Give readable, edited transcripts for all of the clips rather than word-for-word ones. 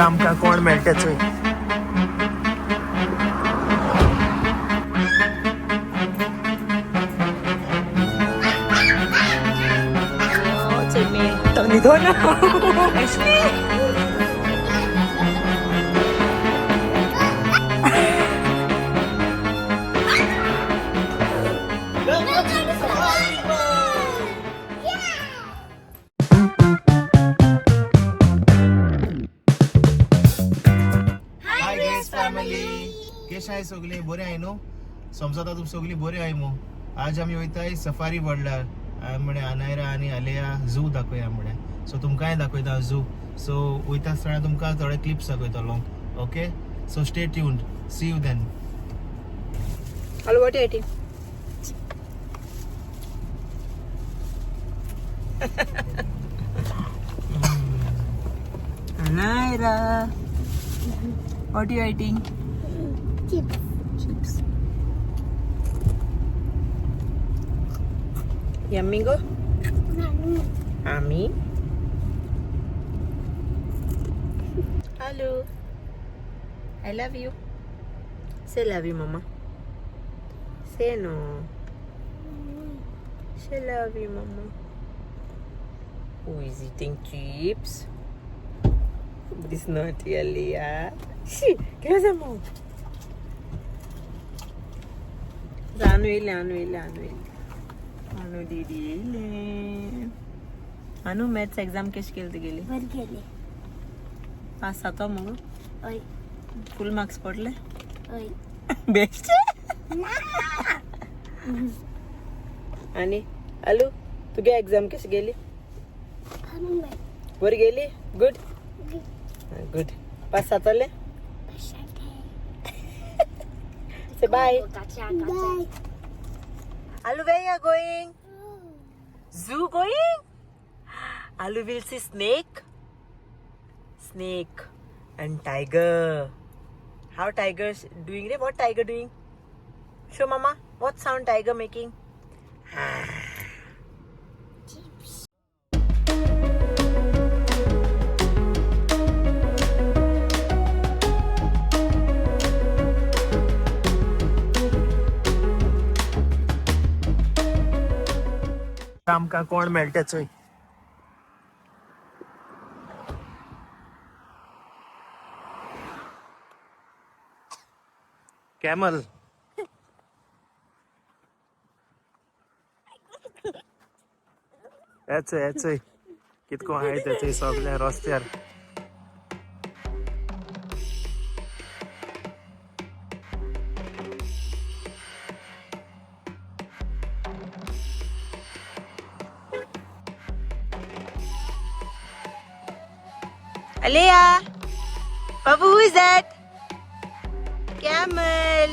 आमकां कोण मेळटा चोय. केश आहे सगळे बरे आहे न्हू. समजता तुम सगळी बरे आहे मो. आज आम्ही वयताय सफारी वर्ल्डार म्हणे अनायरा आणि आलेया झू दाखोया म्हणे. सो तुमकांय दाखयता झू. सो वयता आसतना तुमकां थोडे क्लिप्स दाखयतलो. Okay, so stay tuned. See you then. Hello, what are you eating? Anaira, what are you eating? Chips. Yummy go? Yummy. Hello. I love you. Say love you, mama. Say no. Say love you, mama. Who is eating chips? This naughty Aliyah. She, give them more. Anu didi ile. Anu maths exam कशी केली गेली? बर गेले. पास जातो मग? ओय. Full marks पडले? ओय. Best. आणि अलू तुझी एक्झाम कशी गेली? बरी गेली? गुड. गुड. पास जातले? Say bye. Bye. Alu, where you are going? Zoo going? Alu will see snake. Snake and tiger. How tiger doing? What tiger doing? Show mama. What sound tiger making? आमकां कोण मेळटा चोय. Camel. येचय कितको आहाय त्याचे सगळे रस्त्यार. Aliyah, Babu, who is that? Camel.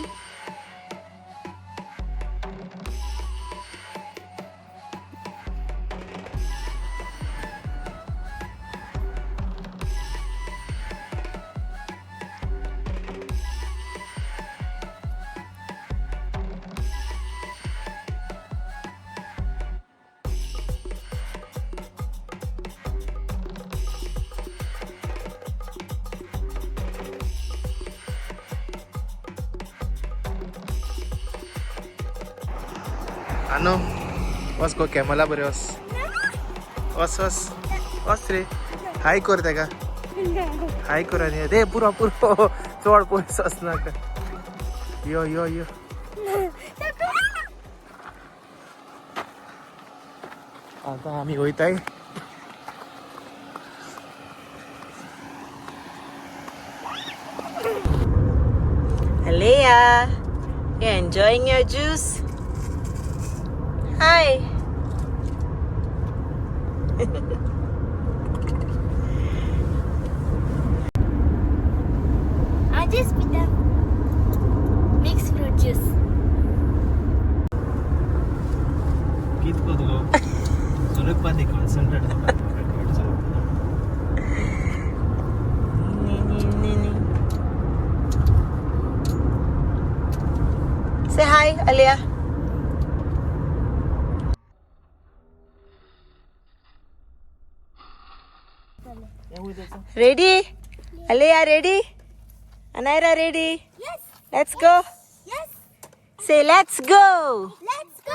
Ano? वस गो कॅमला बरे वस. वस वस वस रे. हाय कर तेका. हाय कर आणि दे पुरो पुरो चोड पयस वचनाका. यो यो यो. आता आम्ही वयताय. Aliyah, you enjoying your juice? Hi. I just with the mixed fruit juice. कितको तुगो चलक पादी कॉन्संट्रेट जाता. Say hi, Aliyah. Ready? Alea, ready? Anaira, ready? Yes. Let's go. Yes. Say, let's go. Let's go.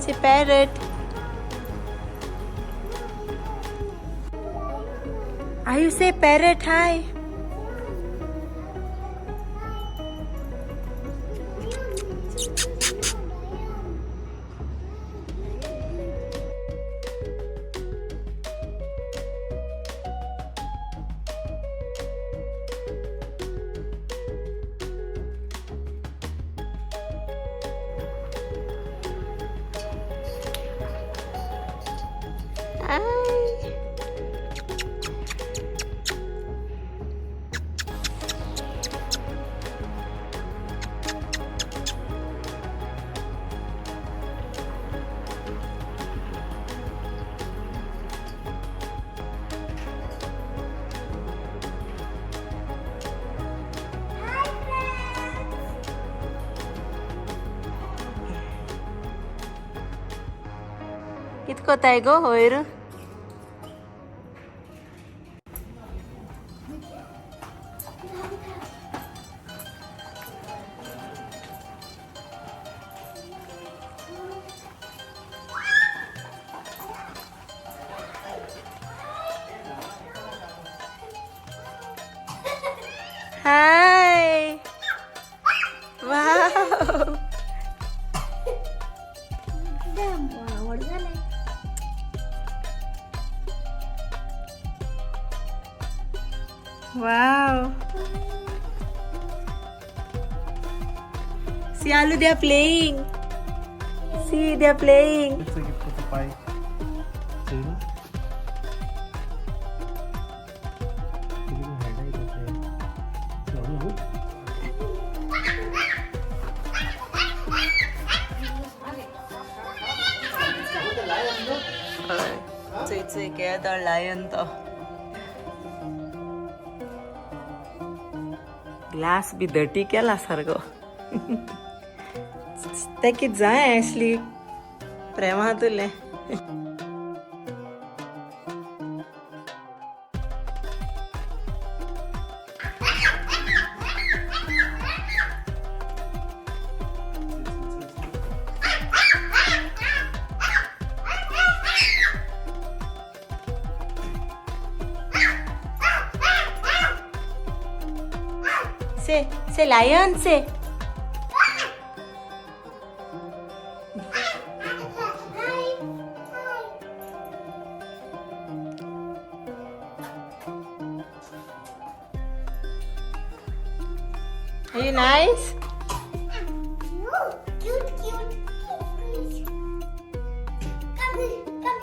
Say, parrot. Are you say parrot? Hi. Hi. कितकोताय गो वयर हाय वाव Wow. See, Alu, they are playing. See, they are playing. It's like you put the pie. See, no? Give me a headache, okay? Cui gather lion to. Glass be dirty केला सारखं ते की जाय असली प्रेमा तुले Say lion, say. Are you nice? Cute. Please. Come here. Come.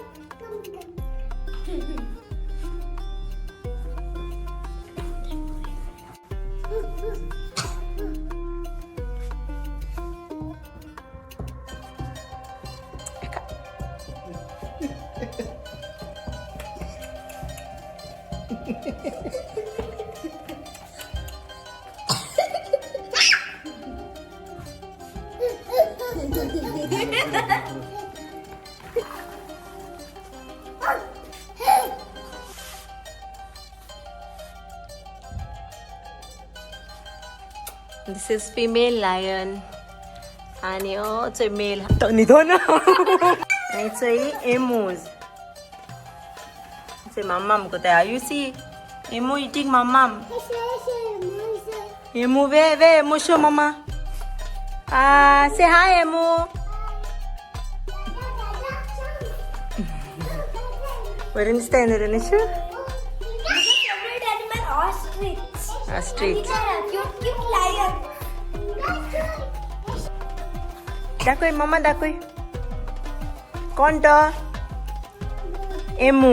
This is female lion. आणि it's a male. Nido na. It's a emus. It's a mamam ko tayo. You see, emu eating mamam. Emu ve emu show mama. Say hi emu. Where in stand there, Nisha? Favorite animal ostrich. Ostrich. Cute lion. दाखव मम्मा दाखव कोण तो emu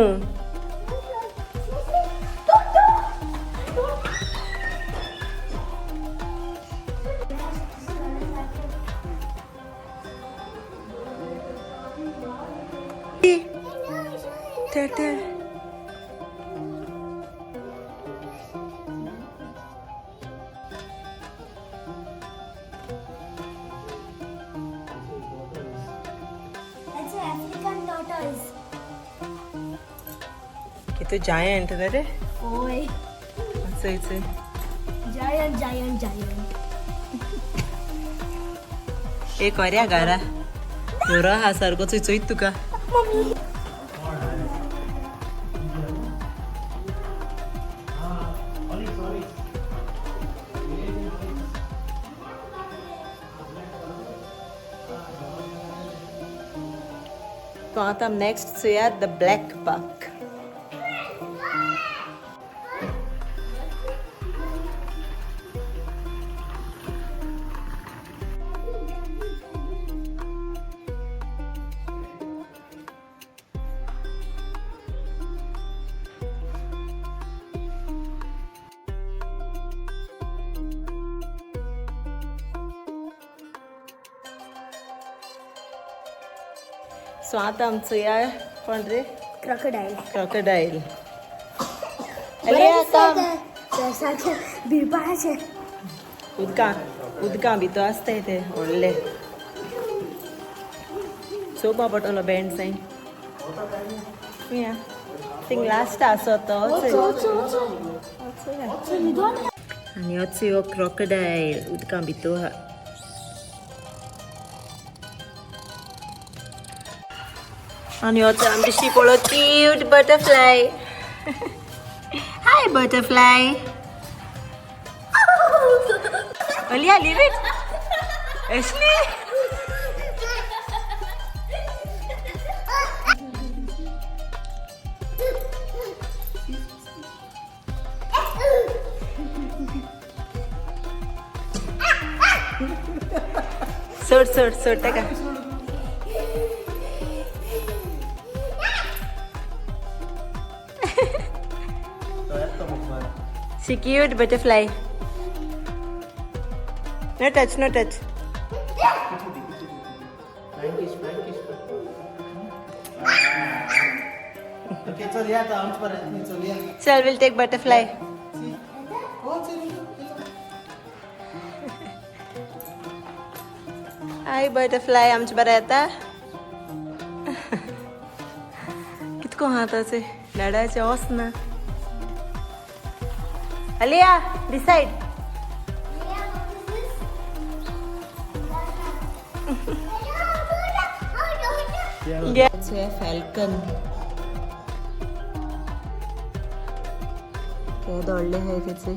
turtle. That's an African tortoise. किती giant ना रे Oi. असं इथे Giant. एक अर्या गारा दोरा हा सारखो चुचुईत तुका तो आता नेक्स्ट चुया द ब्लॅक बक सो आता आमचं या कोण रे Crocodile. crocodile अरे आता त्यासारखे बिरबाळाचे उदकां भितर आसता ते व्हडले चोवपा पडटलो बँड सायन या थिंग लास्ट आसो तो आनी होच यो crocodile उदकां भितर आहा आणि होता आमची पळो क्यूट बटरफ्लाय हाय बटरफ्लाय अलिया लीव इट एशली सोड टाका She cute butterfly. No touch. Okay, चल या आता आमच्यापर्यंत चल या. Sir, we'll take butterfly. Hi butterfly, आमच्या बरं आता कितको हाताचे लढायचे ओस ना Aliyah, decide. Yeah. It's a falcon. क्या दौड़ले हैं कैसे?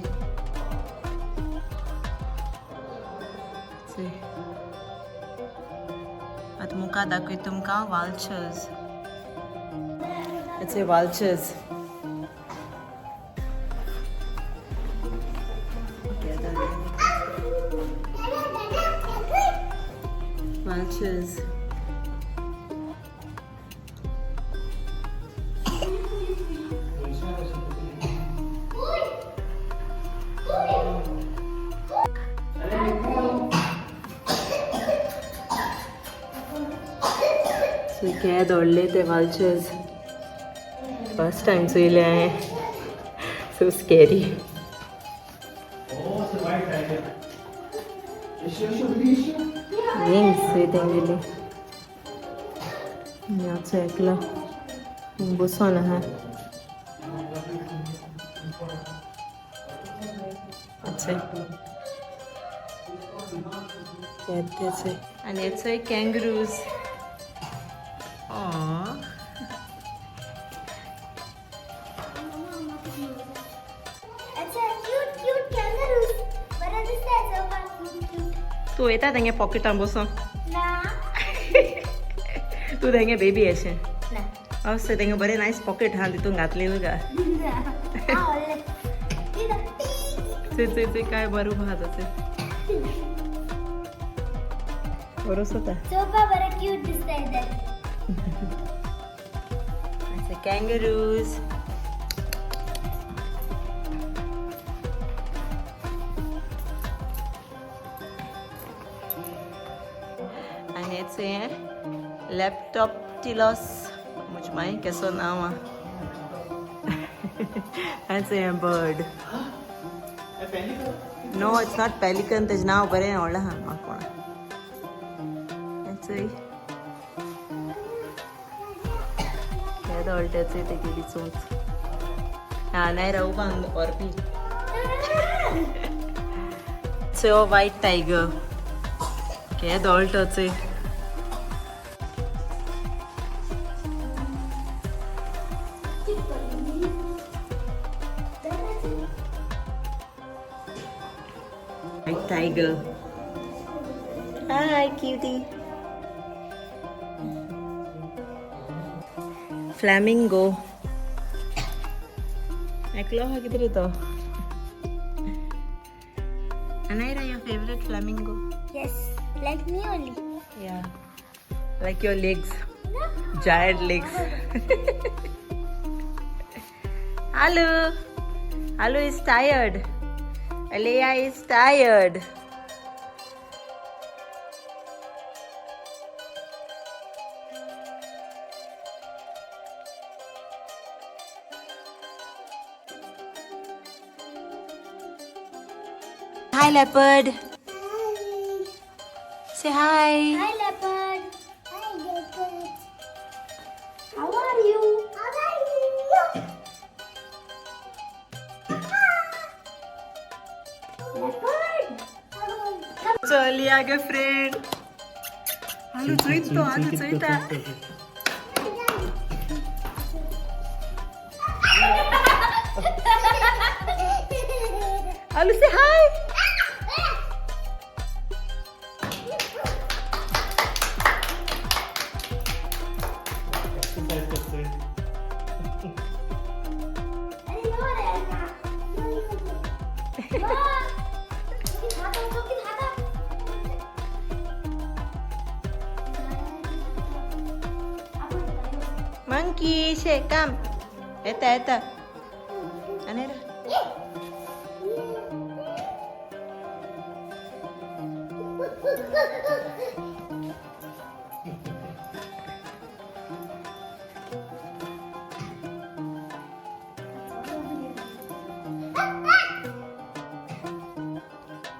आता मुका दाखवी तुमका vultures. It's a vultures. Vultures. So क्या दौड़ले थे vultures. First time सुईले आए. So scary. Wings with Angeli. Yeah, check la. Busona hai. अच्छा. कहते से. And it's a kangaroos. Aww. It's a cute kangaroo. But I just said so cute. तू येता तेंगे पॉकेटान बसून Nah. तू तेंगे बेबी अशें Nah. अशें तेंगे बरें नायस पॉकेट आहा तितून घातलेली का ते काय बरो भात असे बरोच होता सोफा बरं क्यूट दिसतंय तर असे kangaroos आणि याचे लॅपटॉप टिलॉस माई केसो नाव that's a bird. No, it's not pelican. तेज नाव बरें आवडला हा म्हाका कोणा. That's a केदो अळट्याचे ते गेली चोंच. हा नाही राहू बांग ऑरपी. So white tiger. केदो अळट्याचे. White tiger. Hi, cutie. Flamingo. ऐकलो हा किती तो? Anaira, your favorite flamingo? Yes, like me only. Yeah. Like your legs. Giant legs. Alu. Alu is tired. Alea is tired. Hi, leopard. Say hi. Hi, leopard. Hi, leopard. How are you? How are you? Leopard. Come. चल या गे friend. आलू चोईतो, आलू चोईता. आलू से हाय. अरे no रे ना. Monkey, say come. Eta. Anaira.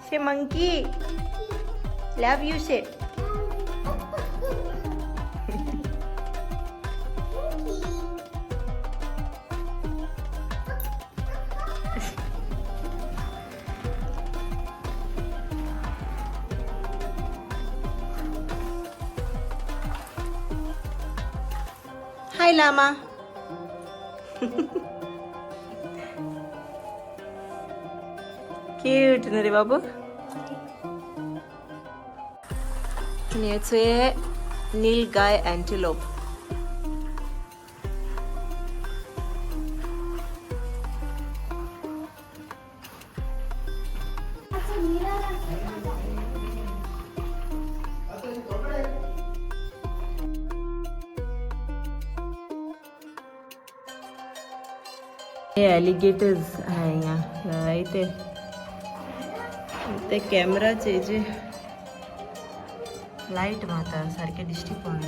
Say monkey. Love you, say. Hi, llama. Cute, na रे बाबू. आणि याचे नीलगाय antelope. हे alligators आहे यहाँ इथे ते कॅमेराचे जे लाईट माता सारखे दिसते पण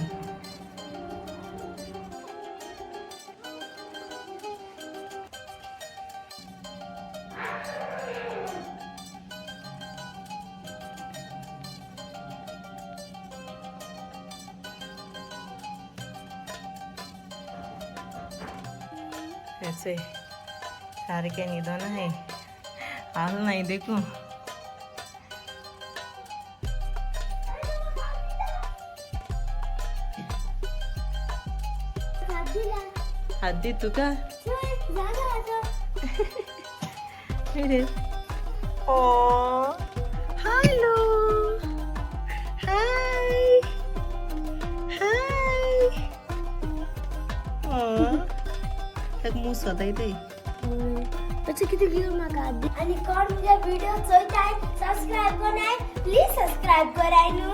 ऐसे सारखे निधन आहे आज नाही देखू हद्दी तू का ओ हॅलो हाय हाय तक मुंह स्वतः इथे बच्चे किती व्ह्यू मागा आणि कोण तुझ्या व्हिडिओ चोयताय सबस्क्राइब कोणाय प्लीज सबस्क्राइब कराय नु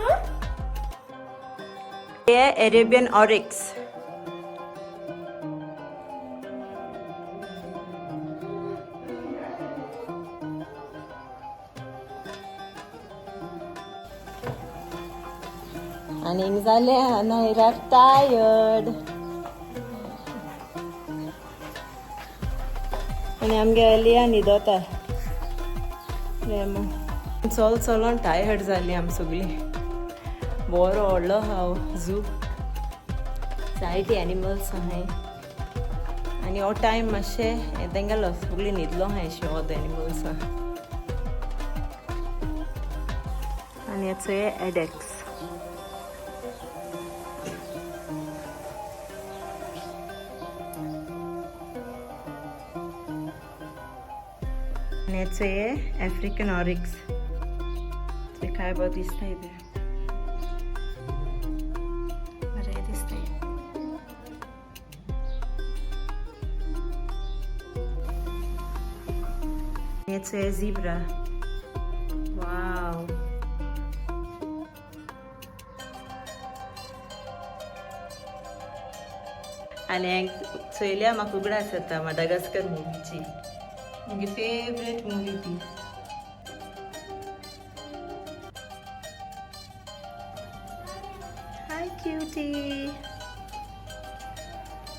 ये अरेबियन ऑरिक्स आणि झाले नाही टायर्ड आनी आमगे एलिया न्हिदोता चल चलोन टायर्ड जाली आमी सगळीं बरो व्हडलो हांव झू जायती एनिमल्स आहाय आनी हो टायम मातशें हें तेंगेलो सगळीं न्हिदलो आहाय अशें ऑद एनिमल्स आनी हेचो हे एडेक्स आनी हेचो हे आफ्रिकन ऑरिक्स ते काय बरें दिसताय ते बरें दिसताय हेचो हे झीब्रा वाव आनी हांवें चोयल्या म्हाका उगडास येता माडागास्कर मुवीची म्हजी फेवरेट मुवी ती हाय cutie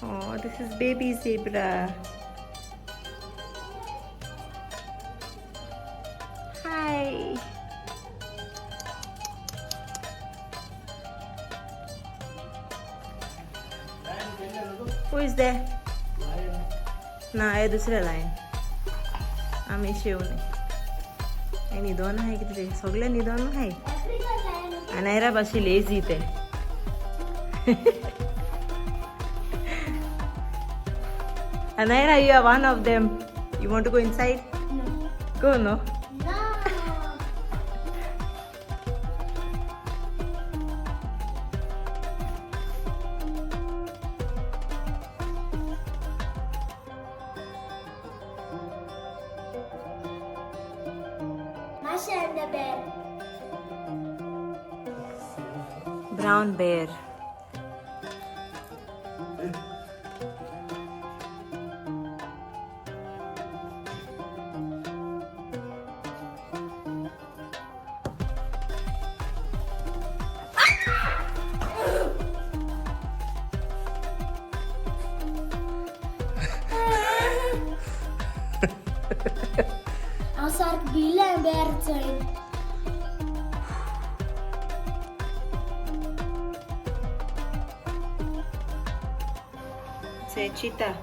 Oh, this is baby zebra. Hi. Who is there? ना हे दुसरे लायन आमी शेवणे हे न्हिदोन आहाय कितें सगळे न्हिदोन आहाय आनायरा भाशी लेजी ते Anaira, you are one of them. You want to go inside? No. Go, no? No. Masha and the bear. Brown bear. I'll start Bila and bear time. It's a cheetah.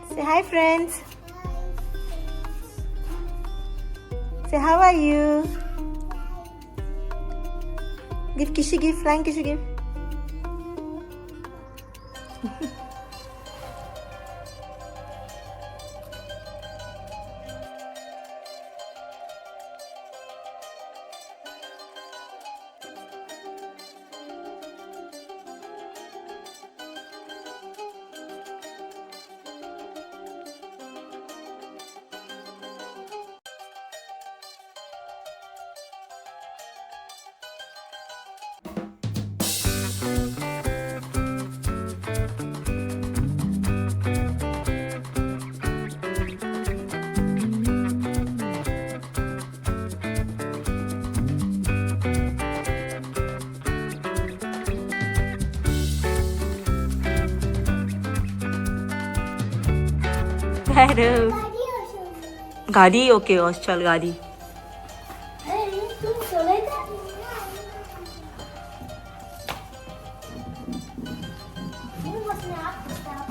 Say hi, friends. Say how are you? Give kissy, give flying kissy, give. Hello. गाड़ी okay चल गाड़ी Hey, tu solita? You must not stop.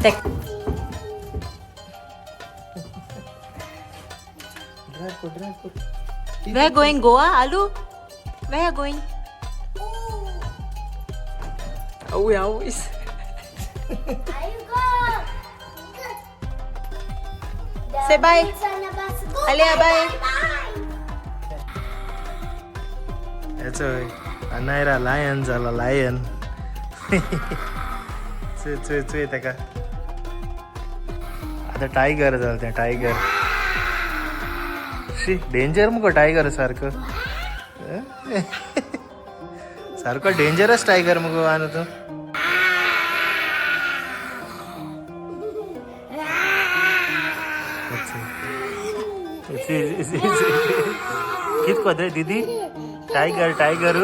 Take. Where going Goa Alu where going oh we always Are you go? Say bye. Go. Alia, bye. याच Anaira lion झाला lion Chuy Chuy Chuy तेका आता tiger झालं ते tiger she danger मुगो tiger सारखं सारको dangerous tiger मगो आन तू कित कोदरे दीदी टायगर टायगर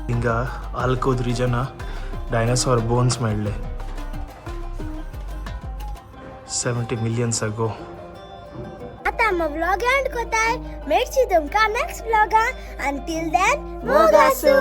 हिंगा आल्कोद रिजना डायनासोर बोन्स मेळ्ळे 70 मिलियन्स अगो. आता मग व्लॉग एंड कोताय. मेळची तुमका नेक्स्ट व्लॉगा. Until then मोगासू.